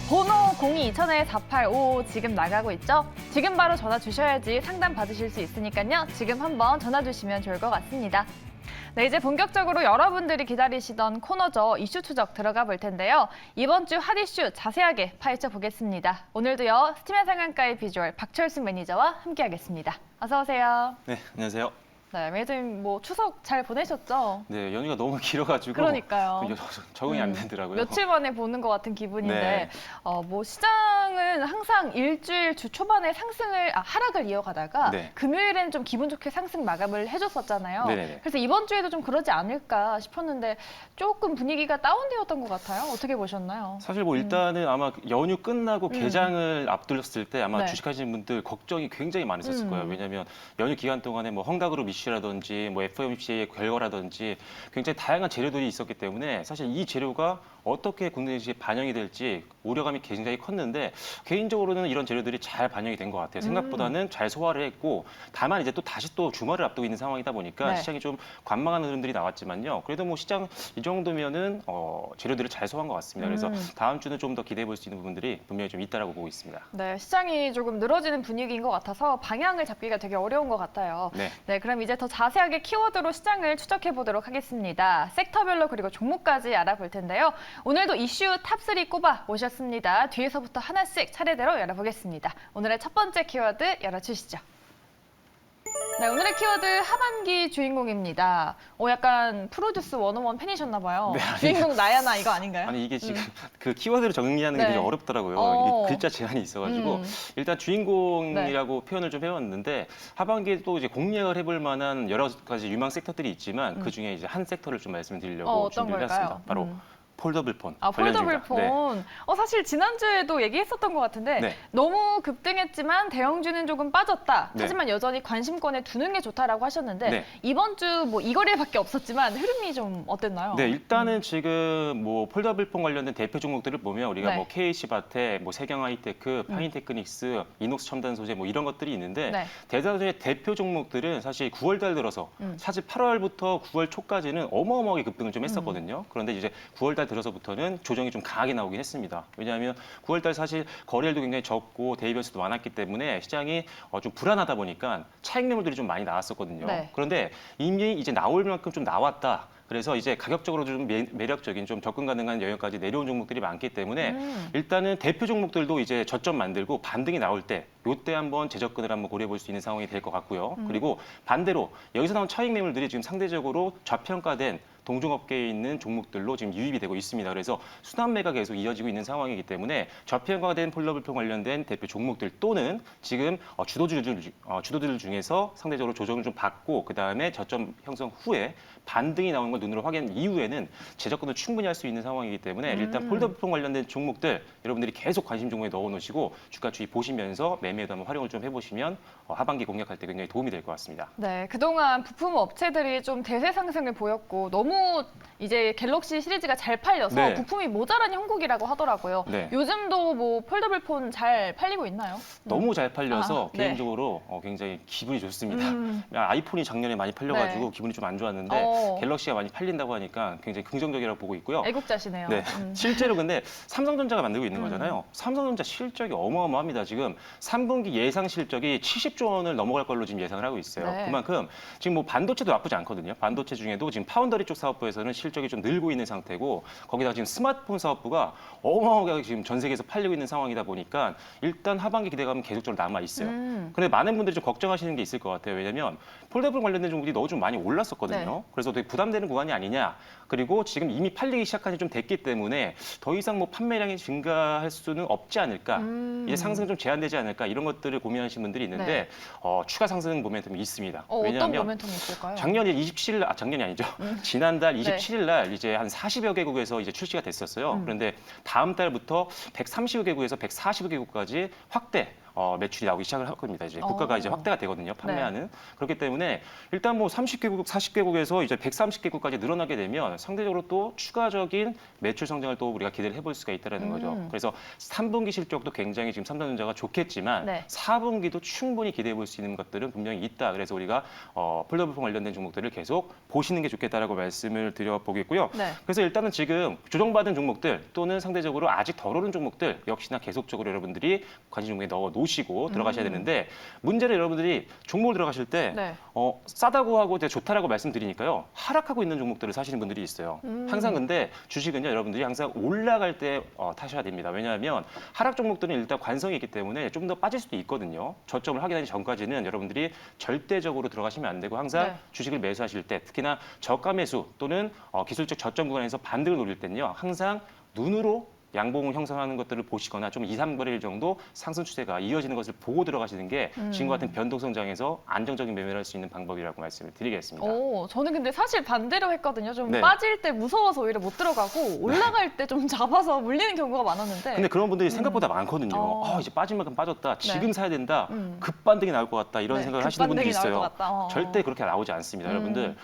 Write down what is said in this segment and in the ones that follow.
번호 02-2000-485 지금 나가고 있죠? 지금 바로 전화 주셔야지 상담 받으실 수 있으니까요. 지금 한번 전화 주시면 좋을 것 같습니다. 네, 이제 본격적으로 여러분들이 기다리시던 코너죠. 이슈 추적 들어가 볼 텐데요. 이번 주 핫 이슈 자세하게 파헤쳐 보겠습니다. 오늘도요, 스팀의 상한가의 비주얼 박철순 매니저와 함께하겠습니다. 어서 오세요. 네, 안녕하세요. 네, 매니저님 뭐 추석 잘 보내셨죠? 네, 연휴가 너무 길어가지고 그러니까요. 적응이 안 되더라고요. 며칠 만에 보는 것 같은 기분인데 네. 뭐 시장은 항상 일주일 주 초반에 하락을 이어가다가 네. 금요일에는 좀 기분 좋게 상승 마감을 해줬었잖아요. 네네네. 그래서 이번 주에도 좀 그러지 않을까 싶었는데 조금 분위기가 다운되었던 것 같아요. 어떻게 보셨나요? 사실 뭐 일단은 아마 연휴 끝나고 개장을 앞둘렀을 때 아마 네. 주식하시는 분들 걱정이 굉장히 많으셨을 거예요. 왜냐하면 연휴 기간 동안에 뭐 헝다그룹 이슈라든지 뭐 FOMC의 결과라든지 굉장히 다양한 재료들이 있었기 때문에 사실 이 재료가 어떻게 국내 주식에 반영이 될지 우려감이 굉장히 컸는데 개인적으로는 이런 재료들이 잘 반영이 된 것 같아요. 생각보다는 잘 소화를 했고 다만 이제 또 다시 또 주말을 앞두고 있는 상황이다 보니까 네. 시장이 좀 관망하는 흐름들이 나왔지만요. 그래도 뭐 시장 이 정도면은 재료들을 잘 소화한 것 같습니다. 그래서 다음 주는 좀 더 기대해 볼 수 있는 부분들이 분명히 좀 있다라고 보고 있습니다. 네, 시장이 조금 늘어지는 분위기인 것 같아서 방향을 잡기가 되게 어려운 것 같아요. 네. 그럼 이제 더 자세하게 키워드로 시장을 추적해 보도록 하겠습니다. 섹터별로 그리고 종목까지 알아볼 텐데요. 오늘도 이슈 탑3 꼽아 모셨습니다. 뒤에서부터 하나씩 차례대로 열어보겠습니다. 오늘의 첫 번째 키워드 열어주시죠. 네, 오늘의 키워드 하반기 주인공입니다. 약간 프로듀스 101 팬이셨나 봐요. 네, 아니, 주인공 나야 나 이거 아닌가요? 아니 이게 지금 그 키워드를 정리하는 게 네. 되게 어렵더라고요. 이게 글자 제한이 있어가지고 일단 주인공이라고 표현을 좀 해왔는데 하반기에 또 이제 공략을 해볼 만한 여러 가지 유망 섹터들이 있만 그 중에 이제 한 섹터를 좀 말씀드리려고 어떤 준비를 걸까요? 했습니다. 바로 폴더블 폰. 폴더블 관련주입니다. 폰. 네. 사실 지난주에도 얘기했었던 것 같은데 네. 너무 급등했지만 대형주는 조금 빠졌다. 네. 하지만 여전히 관심권에 두는 게 좋다라고 하셨는데 네. 이번 주 뭐 이 거래밖에 없었지만 흐름이 좀 어땠나요? 네, 일단은 지금 뭐 폴더블 폰 관련된 대표 종목들을 보면 우리가 네. 뭐 KH바텍, 뭐 세경하이테크, 파인테크닉스, 이녹스 첨단 소재 뭐 이런 것들이 있는데 네. 대다수의 대표 종목들은 사실 9월 달 들어서 사실 8월부터 9월 초까지는 어마어마하게 급등을 좀 했었거든요. 그런데 이제 9월 달 들어서부터는 조정이 좀 강하게 나오긴 했습니다. 왜냐하면 9월 달 사실 거래일도 굉장히 적고 대비 변수도 많았기 때문에 시장이 좀 불안하다 보니까 차익 매물들이 좀 많이 나왔었거든요. 네. 그런데 이미 이제 나올 만큼 좀 나왔다. 그래서 이제 가격적으로 좀 매력적인 좀 접근 가능한 영역까지 내려온 종목들이 많기 때문에 일단은 대표 종목들도 이제 저점 만들고 반등이 나올 때 요때 한번 재접근을 한번 고려해 볼 수 있는 상황이 될 것 같고요. 그리고 반대로 여기서 나온 차익 매물들이 지금 상대적으로 저평가된 동종업계에 있는 종목들로 지금 유입이 되고 있습니다. 그래서 순환매가 계속 이어지고 있는 상황이기 때문에 저평가된 폴더블폰 관련된 대표 종목들 또는 지금 주도주들 중에서 상대적으로 조정을 좀 받고 그다음에 저점 형성 후에 반등이 나오는 걸 눈으로 확인한 이후에는 재접근을 충분히 할 수 있는 상황이기 때문에 일단 폴더블폰 관련된 종목들 여러분들이 계속 관심 종목에 넣어놓으시고 주가 추이 보시면서 매매에도 한번 활용을 좀 해보시면 하반기 공략할 때 굉장히 도움이 될 것 같습니다. 네, 그동안 부품 업체들이 좀 대세 상승을 보였고 너무 이제 갤럭시 시리즈가 잘 팔려서 네. 부품이 모자란 형국이라고 하더라고요. 네. 요즘도 뭐 폴더블 폰 잘 팔리고 있나요? 너무 잘 팔려서 네. 개인적으로 굉장히 기분이 좋습니다. 아이폰이 작년에 많이 팔려가지고 네. 기분이 좀 안 좋았는데 어. 갤럭시가 많이 팔린다고 하니까 굉장히 긍정적이라고 보고 있고요. 애국자시네요. 네, 실제로 근데 삼성전자가 만들고 있는 거잖아요. 삼성전자 실적이 어마어마합니다. 지금 3분기 예상 실적이 70조 원을 넘어갈 걸로 지금 예상을 하고 있어요. 네. 그만큼 지금 뭐 반도체도 나쁘지 않거든요. 반도체 중에도 지금 파운더리 쪽 사업부에서는 실적이 좀 늘고 있는 상태고 거기다가 지금 스마트폰 사업부가 어마어마하게 지금 전 세계에서 팔리고 있는 상황이다 보니까 일단 하반기 기대감은 계속적으로 남아 있어요. 근데 많은 분들이 좀 걱정하시는 게 있을 것 같아요. 왜냐면 폴더블 관련된 종목들이 너무 좀 많이 올랐었거든요. 네. 그래서 되게 부담되는 구간이 아니냐. 그리고 지금 이미 팔리기 시작한 지 좀 됐기 때문에 더 이상 뭐 판매량이 증가할 수는 없지 않을까. 이제 상승 좀 제한되지 않을까 이런 것들을 고민하시는 분들이 있는데 네. 추가 상승 모멘텀이 있습니다. 어떤 왜냐하면 모멘텀이 있을까요? 작년에 27일, 작년이 아니죠. 지난달 네. 27일 날 이제 한 40여 개국에서 이제 출시가 됐었어요. 그런데 다음 달부터 130여 개국에서 140여 개국까지 확대 매출이 나오기 시작을 할 겁니다. 이제 국가가 이제 확대가 되거든요. 판매하는. 그렇기 때문에 일단 뭐 30개국, 40개국에서 이제 130개국까지 늘어나게 되면 상대적으로 또 추가적인 매출 성장을 또 우리가 기대를 해볼 수가 있다는 거죠. 그래서 3분기 실적도 굉장히 지금 삼성전자가 좋겠지만 4분기도 충분히 기대해 볼 수 있는 것들은 분명히 있다. 그래서 우리가 폴더블폰 관련된 종목들을 계속 보시는 게 좋겠다라고 말씀을 드려보겠고요. 그래서 일단은 지금 조정받은 종목들 또는 상대적으로 아직 덜 오른 종목들 역시나 계속적으로 여러분들이 관심 종목에 넣어 놓으시고 들어가셔야 되는데 문제는 여러분들이 종목을 들어가실 때 싸다고 하고 되게 좋다라고 말씀드리니까요. 하락하고 있는 종목들을 사시는 분들이 있어요. 항상 근데 주식은요. 여러분들이 항상 올라갈 때 타셔야 됩니다. 왜냐하면 하락 종목들은 일단 관성이 있기 때문에 좀 더 빠질 수도 있거든요. 저점을 확인하기 전까지는 여러분들이 절대적으로 들어가시면 안 되고 항상 주식을 매수하실 때 특히나 저가 매수 또는 기술적 저점 구간에서 반등을 노릴 때는요. 항상 눈으로 양봉을 형성하는 것들을 보시거나 좀 2, 3거래일 정도 상승 추세가 이어지는 것을 보고 들어가시는 게 지금과 같은 변동성장에서 안정적인 매매를 할 수 있는 방법이라고 말씀을 드리겠습니다. 저는 근데 사실 반대로 했거든요. 좀 빠질 때 무서워서 오히려 못 들어가고 올라갈 때 좀 잡아서 물리는 경우가 많았는데. 근데 그런 분들이 생각보다 많거든요. 이제 빠질 만큼 빠졌다. 지금 사야 된다. 급반등이 나올 것 같다. 이런 생각을 하시는 분들이 있어요. 절대 그렇게 나오지 않습니다. 여러분들.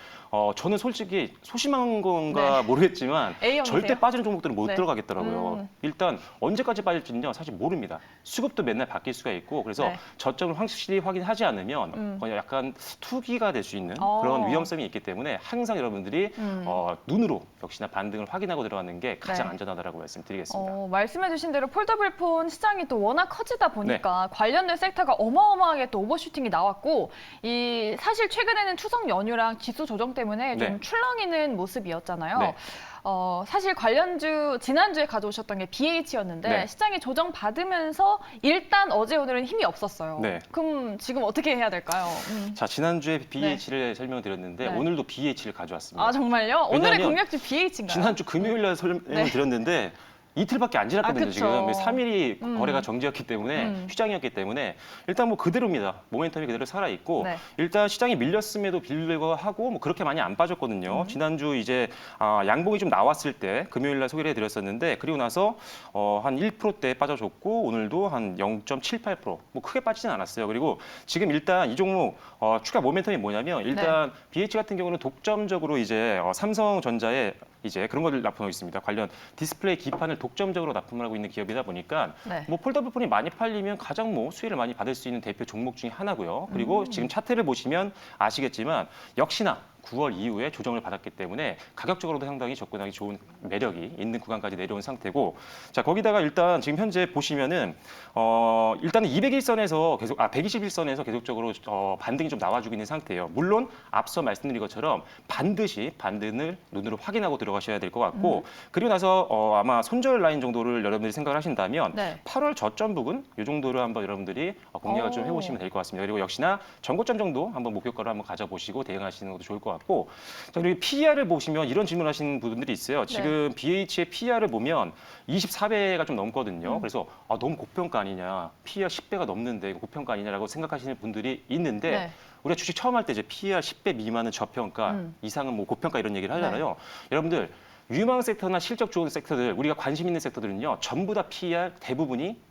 저는 솔직히 소심한 건가 모르겠지만 절대 빠지는 종목들은 못 들어가겠더라고요. 일단 언제까지 빠질지는요 사실 모릅니다. 수급도 맨날 바뀔 수가 있고 그래서 저점을 확실히 확인하지 않으면 약간 투기가 될 수 있는 그런 위험성이 있기 때문에 항상 여러분들이 눈으로 역시나 반등을 확인하고 들어가는 게 가장 안전하다라고 말씀드리겠습니다. 말씀해주신 대로 폴더블폰 시장이 또 워낙 커지다 보니까 관련된 섹터가 어마어마하게 또 오버슈팅이 나왔고 사실 최근에는 추석 연휴랑 지수 조정 때문에 좀 출렁이는 모습이었잖아요. 사실 관련주 지난주에 가져오셨던 게 BH였는데 시장이 조정받으면서 일단 어제 오늘은 힘이 없었어요. 그럼 지금 어떻게 해야 될까요? 자, 지난주에 BH를 설명드렸는데 오늘도 BH를 가져왔습니다. 정말요? 오늘의 공략주 BH인가요? 지난주 금요일 날 설명을 드렸는데 이틀밖에 안 지났거든요. 지금 3일이 거래가 정지였기 때문에 휴장이었기 때문에 일단 뭐 그대로입니다. 모멘텀이 그대로 살아 있고 일단 시장이 밀렸음에도 불구하고 뭐 그렇게 많이 안 빠졌거든요. 지난주 이제 양봉이 좀 나왔을 때 금요일 날 소개를 해드렸었는데 그리고 나서 한 1%대 빠져줬고 오늘도 한 0.78%뭐 크게 빠지진 않았어요. 그리고 지금 일단 이 종목 추가 모멘텀이 뭐냐면 일단 BH 같은 경우는 독점적으로 이제 삼성전자의 이제 그런 것을 납품하고 있습니다. 관련 디스플레이 기판을 독점적으로 납품을 하고 있는 기업이다 보니까 뭐 폴더블폰이 많이 팔리면 가장 뭐 수혜를 많이 받을 수 있는 대표 종목 중에 하나고요. 그리고 지금 차트를 보시면 아시겠지만 역시나 9월 이후에 조정을 받았기 때문에 가격적으로도 상당히 접근하기 좋은 매력이 있는 구간까지 내려온 상태고 자 거기다가 일단 지금 현재 보시면은 일단은 200일선에서 계속 121선에서 계속적으로 반등이 좀 나와주고 있는 상태예요. 물론 앞서 말씀드린 것처럼 반드시 반등을 눈으로 확인하고 들어가셔야 될 것 같고 그리고 나서 아마 손절 라인 정도를 여러분들이 생각을 하신다면 8월 저점 부근 이 정도를 한번 여러분들이 공략을 좀 해보시면 될 것 같습니다. 그리고 역시나 전고점 정도 한번 목표가로 한번 가져보시고 대응하시는 것도 좋을 것 같고 자, 그리고 PER을 보시면 이런 질문하시는 분들이 있어요. 지금 BH의 PER을 보면 24배가 좀 넘거든요. 그래서 너무 고평가 아니냐, PER 10배가 넘는데 고평가 아니냐라고 생각하시는 분들이 있는데 우리가 주식 처음 할 때 이제 PER 10배 미만은 저평가, 이상은 뭐 고평가 이런 얘기를 하잖아요. 여러분들 유망 섹터나 실적 좋은 섹터들, 우리가 관심 있는 섹터들은요, 전부 다 PER 대부분이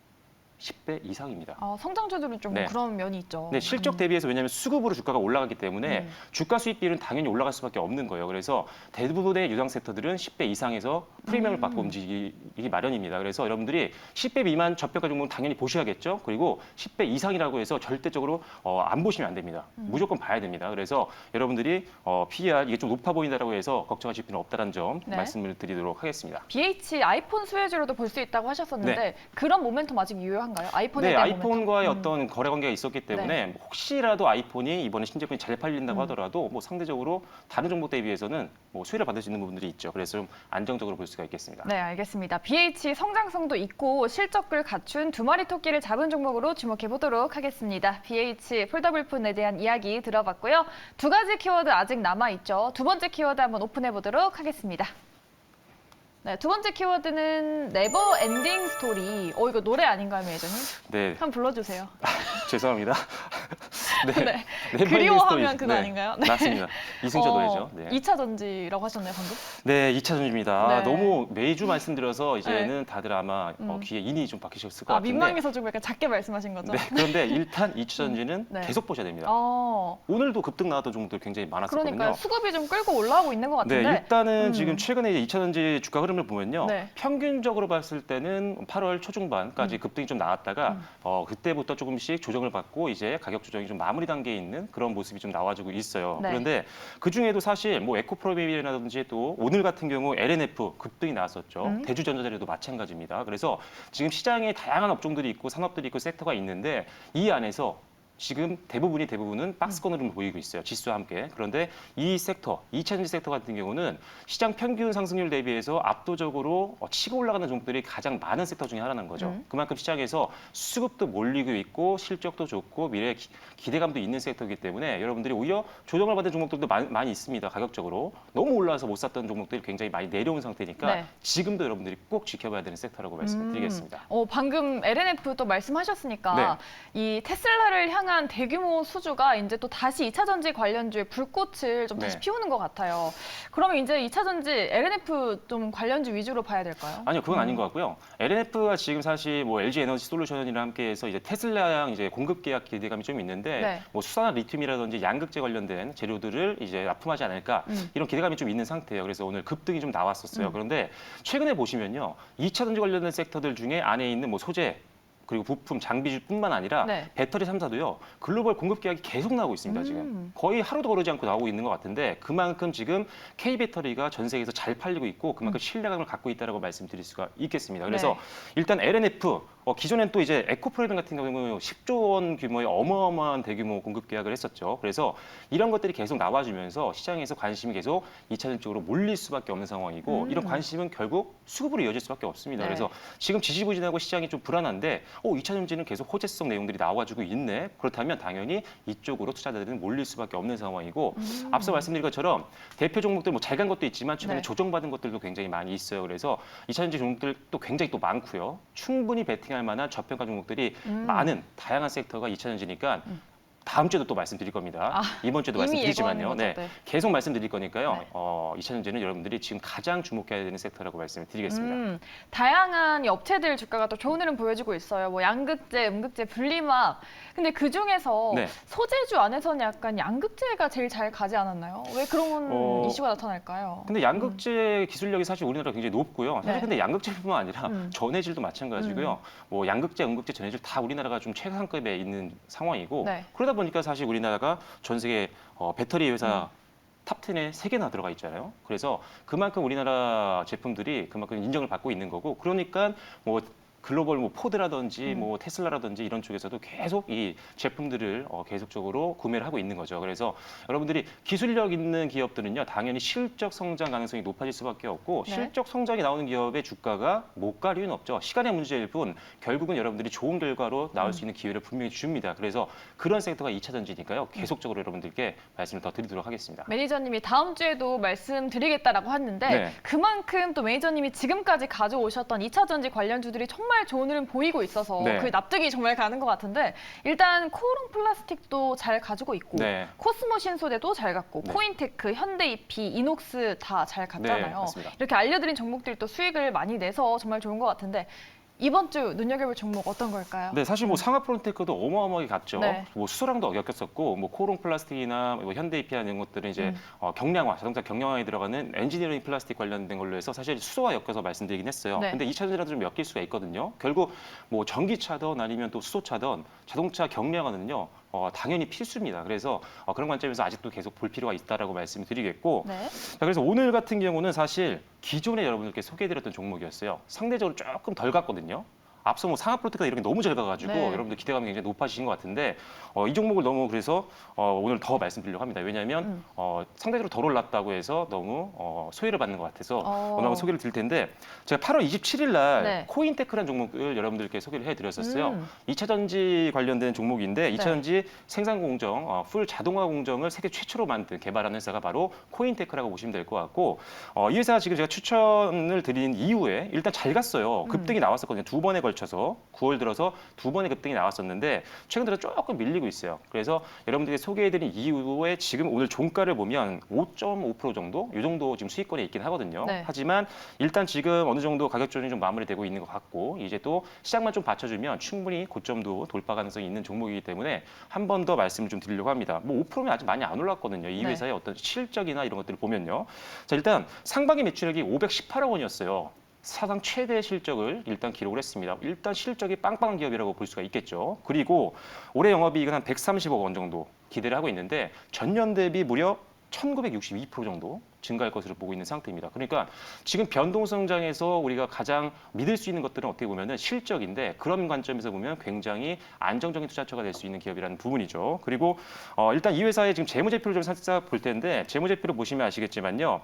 10배 이상입니다. 성장주들은 좀 그런 면이 있죠. 네, 실적 대비해서 왜냐하면 수급으로 주가가 올라가기 때문에 주가 수익 비율은 당연히 올라갈 수밖에 없는 거예요. 그래서 대부분의 유당 섹터들은 10배 이상에서 프리미엄을 받고 움직이기 마련입니다. 그래서 여러분들이 10배 미만 저평가 종목은 당연히 보셔야겠죠. 그리고 10배 이상이라고 해서 절대적으로 안 보시면 안 됩니다. 무조건 봐야 됩니다. 그래서 여러분들이 PER 이게 좀 높아 보인다라고 해서 걱정하실 필요는 없다는 점 말씀을 드리도록 하겠습니다. BH 아이폰 수혜주로도 볼 수 있다고 하셨었는데 그런 모멘텀 아직 유효한가요? 아이폰에 대한 아이폰과의 어떤 거래 관계가 있었기 때문에 혹시라도 아이폰이 이번에 신제품이 잘 팔린다고 하더라도 뭐 상대적으로 다른 종목 대비해서는 뭐 수혜를 받을 수 있는 부분들이 있죠. 그래서 좀 안정적으로 볼 수가 있겠습니다. 네, 알겠습니다. BH 성장성도 있고 실적을 갖춘 두 마리 토끼를 잡은 종목으로 주목해 보도록 하겠습니다. BH 폴더블폰에 대한 이야기 들어봤고요. 두 가지 키워드 아직 남아 있죠. 두 번째 키워드 한번 오픈해 보도록 하겠습니다. 네, 두 번째 키워드는 네버 엔딩 스토리. 이거 노래 아닌가요, 매니저님? 네, 한번 불러주세요. 죄송합니다. 네. 네버엔딩 그리워하면 스토리. 그거 아닌가요? 네. 맞습니다. 이승철 노래죠. 네. 2차 전지라고 하셨나요, 방금? 네, 2차 전지입니다. 네. 너무 매주 말씀드려서 이제는 다들 아마 귀에 인이 좀 박히셨을 것 같은데. 민망해서 좀 약간 작게 말씀하신 거죠? 네, 그런데 일단 2차 전지는 네. 계속 보셔야 됩니다. 어, 오늘도 급등 나왔던 종목들 굉장히 많았었거든요. 그러니까요. 수급이 좀 끌고 올라오고 있는 것 네, 같은데. 일단은 지금 최근에 이제 2차 전지 주가 흐름을 보면요. 네. 평균적으로 봤을 때는 8월 초중반까지 급등이 좀 나왔다가 그때부터 조금씩 조정을 받고 이제 가격 조정이 좀 마무리 단계에 있는 그런 모습이 좀 나와주고 있어요. 네. 그런데 그 중에도 사실 뭐 에코프로비라든지 또 오늘 같은 경우 LNF 급등이 나왔었죠. 대주전자재료도 마찬가지입니다. 그래서 지금 시장에 다양한 업종들이 있고 산업들이 있고 섹터가 있는데 이 안에서 지금 대부분은 박스권으로 보이고 있어요. 지수와 함께. 그런데 이 섹터, 2차전지 섹터 같은 경우는 시장 평균 상승률 대비해서 압도적으로 치고 올라가는 종목들이 가장 많은 섹터 중에 하나인 거죠. 그만큼 시장에서 수급도 몰리고 있고 실적도 좋고 미래에 기대감도 있는 섹터이기 때문에 여러분들이 오히려 조정을 받은 종목들도 많이 있습니다. 가격적으로. 너무 올라와서 못 샀던 종목들이 굉장히 많이 내려온 상태니까 네. 지금도 여러분들이 꼭 지켜봐야 되는 섹터라고 말씀을 드리겠습니다. 방금 LNF 또 말씀하셨으니까 네. 이 테슬라를 향한 대규모 수주가 이제 또 다시 2차 전지 관련주의 불꽃을 좀 다시 네. 피우는 것 같아요. 그러면 이제 2차 전지 LNF 좀 관련주 위주로 봐야 될까요? 아니요, 그건 아닌 것 같고요. LNF가 지금 사실 뭐 LG 에너지 솔루션이랑 함께해서 이제 테슬라랑 이제 공급 계약 기대감이 좀 있는데 네. 뭐 수산화 리튬이라든지 양극재 관련된 재료들을 이제 납품하지 않을까 이런 기대감이 좀 있는 상태예요. 그래서 오늘 급등이 좀 나왔었어요. 그런데 최근에 보시면요, 2차 전지 관련된 섹터들 중에 안에 있는 뭐 소재 그리고 부품, 장비주뿐만 아니라 네. 배터리 3사도요. 글로벌 공급 계약이 계속 나오고 있습니다. 지금 거의 하루도 거르지 않고 나오고 있는 것 같은데 그만큼 지금 K배터리가 전 세계에서 잘 팔리고 있고 그만큼 신뢰감을 갖고 있다고 말씀드릴 수가 있겠습니다. 그래서 네. 일단 LNF 기존엔 또 이제 에코프로비움 같은 경우 10조 원 규모의 어마어마한 대규모 공급 계약을 했었죠. 그래서 이런 것들이 계속 나와주면서 시장에서 관심이 계속 2차전 쪽으로 몰릴 수밖에 없는 상황이고 이런 관심은 결국 수급으로 이어질 수밖에 없습니다. 네. 그래서 지금 지지부진하고 시장이 좀 불안한데 2차 전지는 계속 호재성 내용들이 나와주고 있네. 그렇다면 당연히 이쪽으로 투자자들은 몰릴 수밖에 없는 상황이고 앞서 말씀드린 것처럼 대표 종목들 뭐 잘 간 것도 있지만 최근에 네. 조정받은 것들도 굉장히 많이 있어요. 그래서 2차 전지 종목들 또 굉장히 또 많고요. 충분히 베팅할 만한 저평가 종목들이 많은 다양한 섹터가 2차 전지니까 다음 주에도 또 말씀드릴 겁니다. 이번 주에도 이미 말씀드리지만요. 예고하는 네, 거죠, 네. 계속 말씀드릴 거니까요. 네. 2차 전지는 여러분들이 지금 가장 주목해야 되는 섹터라고 말씀을 드리겠습니다. 다양한 이 업체들 주가가 또 좋은 흐름 보여주고 있어요. 뭐 양극재, 음극재, 분리막. 근데 그 중에서 네. 소재주 안에서는 약간 양극재가 제일 잘 가지 않았나요? 왜 그런 이슈가 나타날까요? 근데 양극재 기술력이 사실 우리나라가 굉장히 높고요. 사실 네. 근데 양극재뿐만 아니라 전해질도 마찬가지고요. 뭐 양극재, 음극재, 전해질 다 우리나라가 좀 최상급에 있는 상황이고 네. 그러다 보니까 사실 우리나라가 전 세계 배터리 회사 탑10에 3개나 들어가 있잖아요. 그래서 그만큼 우리나라 제품들이 그만큼 인정을 받고 있는 거고 그러니까 뭐 글로벌 뭐 포드라든지 뭐 테슬라라든지 이런 쪽에서도 계속 이 제품들을 계속적으로 구매를 하고 있는 거죠. 그래서 여러분들이 기술력 있는 기업들은요, 당연히 실적 성장 가능성이 높아질 수밖에 없고 네. 실적 성장이 나오는 기업의 주가가 못 갈 이유는 없죠. 시간의 문제일 뿐 결국은 여러분들이 좋은 결과로 나올 수 있는 기회를 분명히 줍니다. 그래서 그런 섹터가 2차 전지니까요. 계속적으로 여러분들께 말씀을 더 드리도록 하겠습니다. 매니저님이 다음 주에도 말씀드리겠다라고 했는데 네. 그만큼 또 매니저님이 지금까지 가져오셨던 2차 전지 관련주들이 정말 좋은 흐름 보이고 있어서 네. 그 납득이 정말 가는 것 같은데 일단 코오롱 플라스틱도 잘 가지고 있고 네. 코스모 신소재도 잘 갔고 네. 코인테크, 현대이피, 이녹스 다 잘 네, 갔잖아요. 맞습니다. 이렇게 알려드린 종목들이 또 수익을 많이 내서 정말 좋은 것 같은데 이번 주 눈여겨볼 종목 어떤 걸까요? 네, 사실 뭐 상하 프론테크도 어마어마하게 갔죠. 네. 뭐 수소랑도 엮였었고, 뭐 코오롱 플라스틱이나 뭐 현대이피아 이런 것들은 이제 경량화, 자동차 경량화에 들어가는 엔지니어링 플라스틱 관련된 걸로 해서 사실 수소와 엮여서 말씀드리긴 했어요. 네. 근데 2차 전지라도 좀 엮일 수가 있거든요. 결국 뭐 전기차든 아니면 또 수소차든 자동차 경량화는요. 당연히 필수입니다. 그래서 그런 관점에서 아직도 계속 볼 필요가 있다라고 말씀을 드리겠고, 네. 자, 그래서 오늘 같은 경우는 사실 기존에 여러분들께 소개해드렸던 종목이었어요. 상대적으로 조금 덜 갔거든요. 앞서 뭐 상하프로테크가 이런 게 너무 잘 가가지고 네. 여러분들 기대감이 굉장히 높아지신 것 같은데 이 종목을 너무 그래서 오늘 더 말씀드리려고 합니다. 왜냐하면 상대적으로 덜 올랐다고 해서 너무 소외를 받는 것 같아서 오늘 한번 소개를 드릴 텐데 제가 8월 27일 날 네. 코인테크라는 종목을 여러분들께 소개를 해드렸었어요. 2차 전지 관련된 종목인데 2차 네. 전지 생산 공정, 풀 자동화 공정을 세계 최초로 만든 개발한 회사가 바로 코인테크라고 보시면 될 것 같고 이 회사 지금 제가 추천을 드린 이후에 일단 잘 갔어요. 급등이 나왔었거든요. 두 번에 걸쳐서 9월 들어서 두 번의 급등이 나왔었는데 최근 들어 조금 밀리고 있어요. 그래서 여러분들께 소개해드린 이후에 지금 오늘 종가를 보면 5.5% 정도 이 정도 지금 수익권에 있긴 하거든요. 네. 하지만 일단 지금 어느 정도 가격 조정이 좀 마무리되고 있는 것 같고 이제 또 시장만 좀 받쳐주면 충분히 고점도 돌파 가능성이 있는 종목이기 때문에 한 번 더 말씀을 좀 드리려고 합니다. 뭐 5%면 아직 많이 안 올랐거든요. 이 네. 회사의 어떤 실적이나 이런 것들을 보면요. 자, 일단 상반기 매출액이 518억 원이었어요. 사상 최대 실적을 일단 기록을 했습니다. 일단 실적이 빵빵한 기업이라고 볼 수가 있겠죠. 그리고 올해 영업이익은 한 130억 원 정도 기대를 하고 있는데 전년 대비 무려 1962% 정도 증가할 것으로 보고 있는 상태입니다. 그러니까 지금 변동성장에서 우리가 가장 믿을 수 있는 것들은 어떻게 보면은 실적인데 그런 관점에서 보면 굉장히 안정적인 투자처가 될 수 있는 기업이라는 부분이죠. 그리고 일단 이 회사의 지금 재무제표를 좀 살짝 볼 텐데 재무제표를 보시면 아시겠지만요.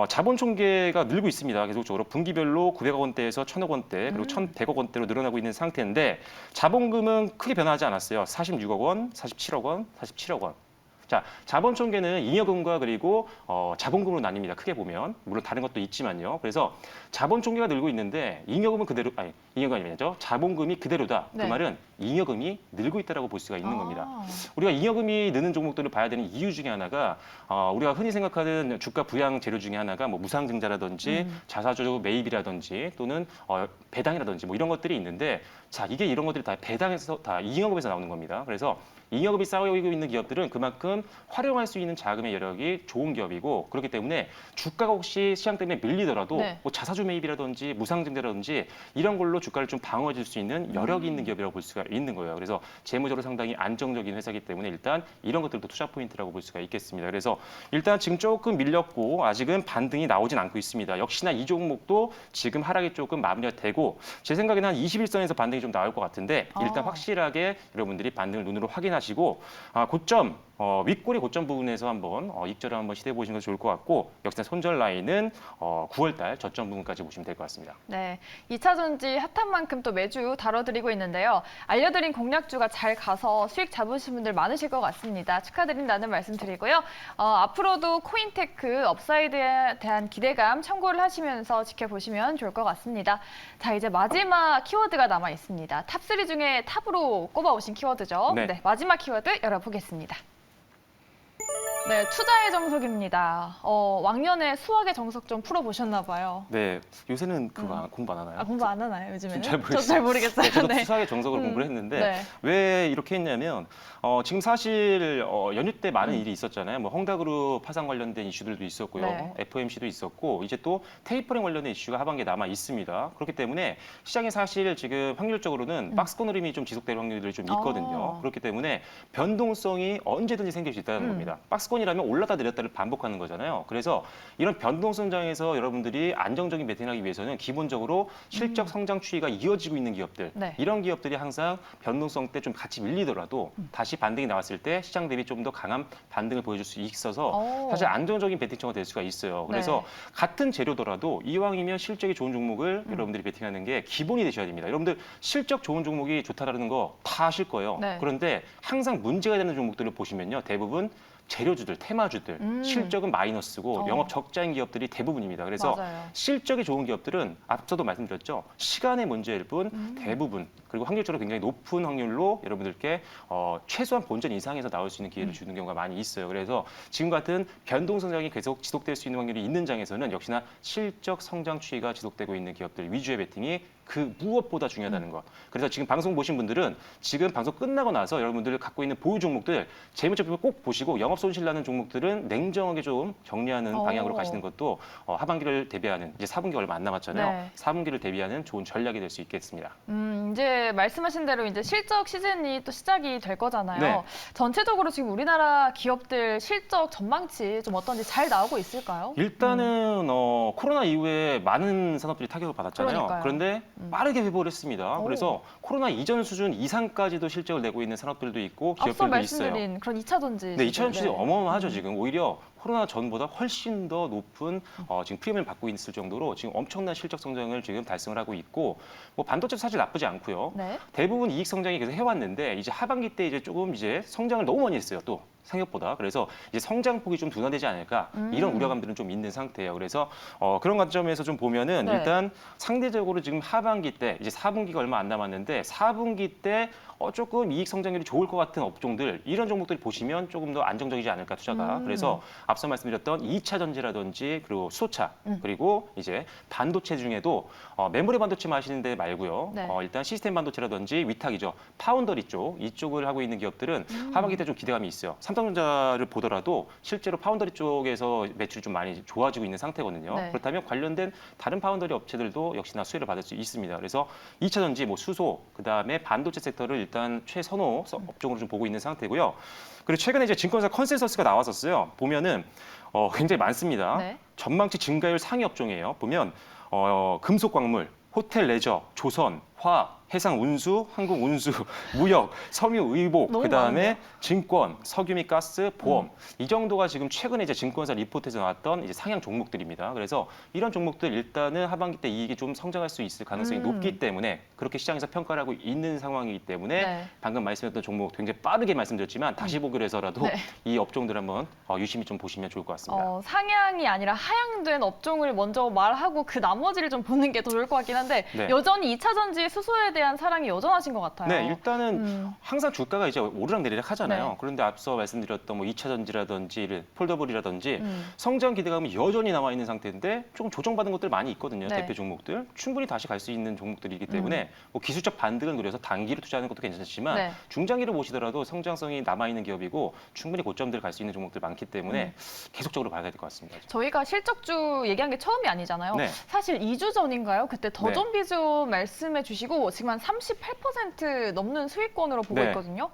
자본 총계가 늘고 있습니다. 계속적으로 분기별로 900억 원대에서 1000억 원대 그리고 1100억 원대로 늘어나고 있는 상태인데 자본금은 크게 변하지 않았어요. 46억 원, 47억 원, 47억 원. 자, 자본 총계는 잉여금과 그리고 자본금으로 나뉩니다. 크게 보면 물론 다른 것도 있지만요. 그래서 자본 총계가 늘고 있는데 잉여금은 그대로 아니 잉여금이 아니죠. 자본금이 그대로다. 네. 그 말은 잉여금이 늘고 있다라고 볼 수가 있는 아. 겁니다. 우리가 잉여금이 느는 종목들을 봐야 되는 이유 중에 하나가 우리가 흔히 생각하는 주가 부양 재료 중에 하나가 뭐 무상증자라든지 자사주 매입이라든지 또는 배당이라든지 뭐 이런 것들이 있는데 자 이게 이런 것들이 다 배당에서 다 잉여금에서 나오는 겁니다. 그래서 잉여금이 쌓이고 있는 기업들은 그만큼 활용할 수 있는 자금의 여력이 좋은 기업이고 그렇기 때문에 주가가 혹시 시장 때문에 밀리더라도 네. 뭐 자사주 매입이라든지 무상증자라든지 이런 걸로 주가를 좀 방어해 줄 수 있는 여력이 있는 기업이라고 볼 수가 있는 거예요. 그래서 재무적으로 상당히 안정적인 회사이기 때문에 일단 이런 것들도 투자 포인트라고 볼 수가 있겠습니다. 그래서 일단 지금 조금 밀렸고 아직은 반등이 나오진 않고 있습니다. 역시나 이 종목도 지금 하락이 조금 마무리가 되고 제 생각에는 한 21선에서 반등이 좀 나올 것 같은데 일단 확실하게 여러분들이 반등을 눈으로 확인하시고 고점 윗꼬리 고점 부분에서 한번 익절을 한번 시도해 보시는 것이 좋을 것 같고 역시나 손절 라인은 9월달 저점 부분까지 보시면 될 것 같습니다. 네, 2차 전지 핫한 만큼 또 매주 다뤄드리고 있는데요. 알려드린 공략주가 잘 가서 수익 잡으신 분들 많으실 것 같습니다. 축하드린다는 말씀 드리고요. 앞으로도 코인테크 업사이드에 대한 기대감 참고를 하시면서 지켜보시면 좋을 것 같습니다. 자, 이제 마지막 키워드가 남아 있습니다. 탑3 중에 탑으로 꼽아오신 키워드죠. 네. 마지막 키워드 열어보겠습니다. 네, 투자의 정석입니다. 왕년에 수학의 정석 좀 풀어보셨나 봐요. 네, 요새는 그거 공부 안 하나요? 공부 안 하나요, 요즘에는? 잘 모르겠어요. 저도 잘 모르겠어요. 네, 저도 네. 수학의 정석을 공부를 했는데 네. 왜 이렇게 했냐면 지금 사실 연휴 때 많은 일이 있었잖아요. 뭐 헝다그룹 파산 관련된 이슈들도 있었고요. 네. FOMC도 있었고 이제 또 테이퍼링 관련된 이슈가 하반기에 남아 있습니다. 그렇기 때문에 시장이 사실 지금 확률적으로는 박스권 흐름이 좀 지속될 확률들이 좀 있거든요. 그렇기 때문에 변동성이 언제든지 생길 수 있다는 겁니다. 박스권이라면 올랐다 내렸다를 반복하는 거잖아요. 그래서 이런 변동성장에서 여러분들이 안정적인 베팅하기 위해서는 기본적으로 실적 성장 추이가 이어지고 있는 기업들 네. 이런 기업들이 항상 변동성 때 좀 같이 밀리더라도 다시 반등이 나왔을 때 시장 대비 좀 더 강한 반등을 보여줄 수 있어서 사실 안정적인 베팅처가 될 수가 있어요. 그래서 네. 같은 재료더라도 이왕이면 실적이 좋은 종목을 여러분들이 베팅하는 게 기본이 되셔야 됩니다. 여러분들 실적 좋은 종목이 좋다라는 거 다 아실 거예요. 네. 그런데 항상 문제가 되는 종목들을 보시면요. 대부분 재료주들, 테마주들, 실적은 마이너스고 영업 적자인 기업들이 대부분입니다. 그래서 맞아요. 실적이 좋은 기업들은 앞서도 말씀드렸죠. 시간의 문제일 뿐 대부분 그리고 확률적으로 굉장히 높은 확률로 여러분들께 최소한 본전 이상에서 나올 수 있는 기회를 주는 경우가 많이 있어요. 그래서 지금 같은 변동 성장이 계속 지속될 수 있는 확률이 있는 장에서는 역시나 실적 성장 추이가 지속되고 있는 기업들 위주의 베팅이 그 무엇보다 중요하다는 것. 그래서 지금 방송 보신 분들은 지금 방송 끝나고 나서 여러분들 갖고 있는 보유 종목들 재무제표를 꼭 보시고 영업 손실 나는 종목들은 냉정하게 좀 정리하는 방향으로 가시는 것도 하반기를 대비하는 이제 4분기 얼마 안 남았잖아요. 네. 4분기를 대비하는 좋은 전략이 될 수 있겠습니다. 이제 말씀하신 대로 이제 실적 시즌이 또 시작이 될 거잖아요. 네. 전체적으로 지금 우리나라 기업들 실적 전망치 좀 어떤지 잘 나오고 있을까요? 일단은 코로나 이후에 많은 산업들이 타격을 받았잖아요. 그러니까요. 그런데 빠르게 회복을 했습니다. 그래서 코로나 이전 수준 이상까지도 실적을 내고 있는 산업들도 있고 앞서 기업들도 말씀드린 있어요. 그런 2차 전지. 네, 2차 전지 어마어마하죠 지금. 오히려 코로나 전보다 훨씬 더 높은 지금 프리미엄을 받고 있을 정도로 지금 엄청난 실적 성장을 지금 달성을 하고 있고 뭐 반도체도 사실 나쁘지 않고요. 네. 대부분 이익 성장이 계속 해왔는데 이제 하반기 때 이제 조금 이제 성장을 너무 많이 했어요 또. 생각보다. 그래서 이제 성장폭이 좀 둔화되지 않을까 이런 우려감들은 좀 있는 상태예요. 그래서 그런 관점에서 좀 보면은 네. 일단 상대적으로 지금 하반기 때 이제 4분기가 얼마 안 남았는데 4분기 때 조금 이익 성장률이 좋을 것 같은 업종들 이런 종목들 보시면 조금 더 안정적이지 않을까 투자가. 그래서 앞서 말씀드렸던 2차 전지라든지 그리고 수소차 그리고 이제 반도체 중에도 메모리 반도체만 하시는 데 말고요. 네. 일단 시스템 반도체라든지 위탁이죠. 파운더리 쪽 이쪽을 하고 있는 기업들은 하반기 때 좀 기대감이 있어요. 삼성전자를 보더라도 실제로 파운더리 쪽에서 매출이 좀 많이 좋아지고 있는 상태거든요. 네. 그렇다면 관련된 다른 파운더리 업체들도 역시나 수혜를 받을 수 있습니다. 그래서 2차 전지, 뭐 수소, 그다음에 반도체 섹터를 일단 최선호 업종으로 좀 보고 있는 상태고요. 그리고 최근에 이제 증권사 컨센서스가 나왔었어요. 보면은 굉장히 많습니다. 네. 전망치 증가율 상위 업종이에요. 보면 금속 광물, 호텔 레저, 조선, 화학, 해상 운수, 항공 운수, 무역, 섬유 의복, 너무 그다음에 많은데요? 증권, 석유 및 가스, 보험 이 정도가 지금 최근에 이제 증권사 리포트에서 나왔던 이제 상향 종목들입니다. 그래서 이런 종목들 일단은 하반기 때 이익이 좀 성장할 수 있을 가능성이 높기 때문에 그렇게 시장에서 평가를 하고 있는 상황이기 때문에 네. 방금 말씀드렸던 종목 굉장히 빠르게 말씀드렸지만 다시 보기로 해서라도 네. 이 업종들 한번 유심히 좀 보시면 좋을 것 같습니다. 상향이 아니라 하향된 업종을 먼저 말하고 그 나머지를 좀 보는 게 더 좋을 것 같긴 한데 네. 여전히 2차 전지 수소에 대한 사랑이 여전하신 것 같아요. 네, 일단은 항상 주가가 이제 오르락내리락 하잖아요. 네. 그런데 앞서 말씀드렸던 뭐 2차 전지라든지 폴더블이라든지 성장 기대감이 여전히 남아 있는 상태인데 조금 조정받은 것들 많이 있거든요. 네. 대표 종목들 충분히 다시 갈 수 있는 종목들이기 때문에 뭐 기술적 반등을 노려서 단기로 투자하는 것도 괜찮지만 네. 중장기로 보시더라도 성장성이 남아 있는 기업이고 충분히 고점들 갈 수 있는 종목들 많기 때문에 계속적으로 봐야 될 것 같습니다. 저희가 실적주 얘기한 게 처음이 아니잖아요. 네. 사실 2주 전인가요? 그때 더존 네. 비주 말씀해 주시고 지금 한 38% 넘는 수익권으로 보고 네. 있거든요.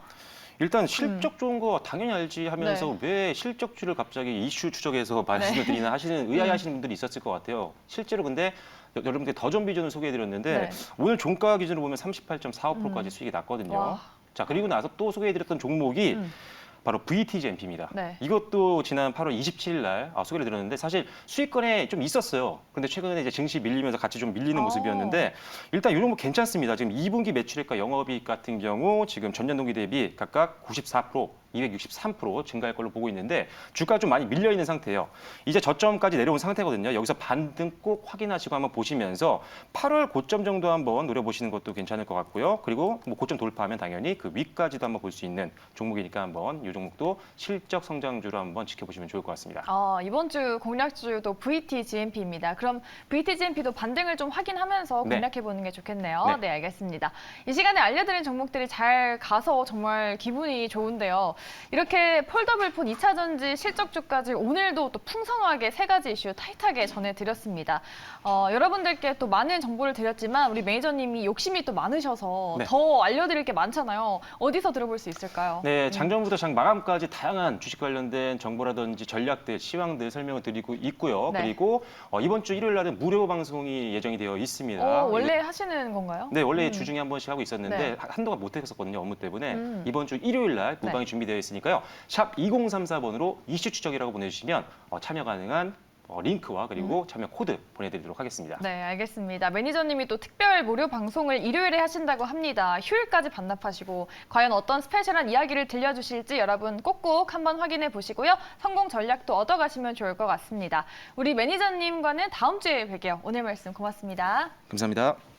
일단 실적 좋은 거 당연히 알지 하면서 네. 왜 실적주를 갑자기 이슈 추적해서 말씀을 드리나 하시는 의아해하시는 분들이 있었을 것 같아요. 실제로 근데 여러분들 더존 비전을 소개해드렸는데 네. 오늘 종가 기준으로 보면 38.45%까지 수익이 났거든요. 와. 자 그리고 나서 또 소개해드렸던 종목이 바로 VTGMP입니다. 네. 이것도 지난 8월 27일 날 소개를 드렸는데 사실 수익권에 좀 있었어요. 근데 최근에 이제 증시 밀리면서 같이 좀 밀리는 모습이었는데 일단 이런 거 괜찮습니다. 지금 2분기 매출액과 영업이익 같은 경우 지금 전년 동기 대비 각각 94%, 263% 증가할 걸로 보고 있는데 주가가 좀 많이 밀려 있는 상태예요. 이제 저점까지 내려온 상태거든요. 여기서 반등 꼭 확인하시고 한번 보시면서 8월 고점 정도 한번 노려보시는 것도 괜찮을 것 같고요. 그리고 뭐 고점 돌파하면 당연히 그 위까지도 한번 볼 수 있는 종목이니까 한번 이 종목도 실적 성장주로 한번 지켜보시면 좋을 것 같습니다. 이번 주 공략주도 VTGMP입니다. 그럼 VTGMP도 반등을 좀 확인하면서 네. 공략해보는 게 좋겠네요. 네. 네, 알겠습니다. 이 시간에 알려드린 종목들이 잘 가서 정말 기분이 좋은데요. 이렇게 폴더블폰 2차 전지 실적주까지 오늘도 또 풍성하게 세 가지 이슈 타이트하게 전해드렸습니다. 여러분들께 또 많은 정보를 드렸지만 우리 매니저님이 욕심이 또 많으셔서 네. 더 알려드릴 게 많잖아요. 어디서 들어볼 수 있을까요? 네, 장전부터 장 마감까지 다양한 주식 관련된 정보라든지 전략들, 시황들 설명을 드리고 있고요. 네. 그리고 이번 주 일요일 날은 무료 방송이 예정이 되어 있습니다. 원래 하시는 건가요? 네, 원래 주중에 한 번씩 하고 있었는데 네. 한동안 못 했었거든요, 업무 때문에. 이번 주 일요일 날 무방이 네. 준비되어 있으니까요. 샵 2034번으로 이슈 추적이라고 보내주시면 참여 가능한 링크와 그리고 참여 코드 보내드리도록 하겠습니다. 네, 알겠습니다. 매니저님이 또 특별 무료 방송을 일요일에 하신다고 합니다. 휴일까지 반납하시고 과연 어떤 스페셜한 이야기를 들려주실지 여러분 꼭꼭 한번 확인해 보시고요. 성공 전략도 얻어가시면 좋을 것 같습니다. 우리 매니저님과는 다음 주에 뵐게요. 오늘 말씀 고맙습니다. 감사합니다.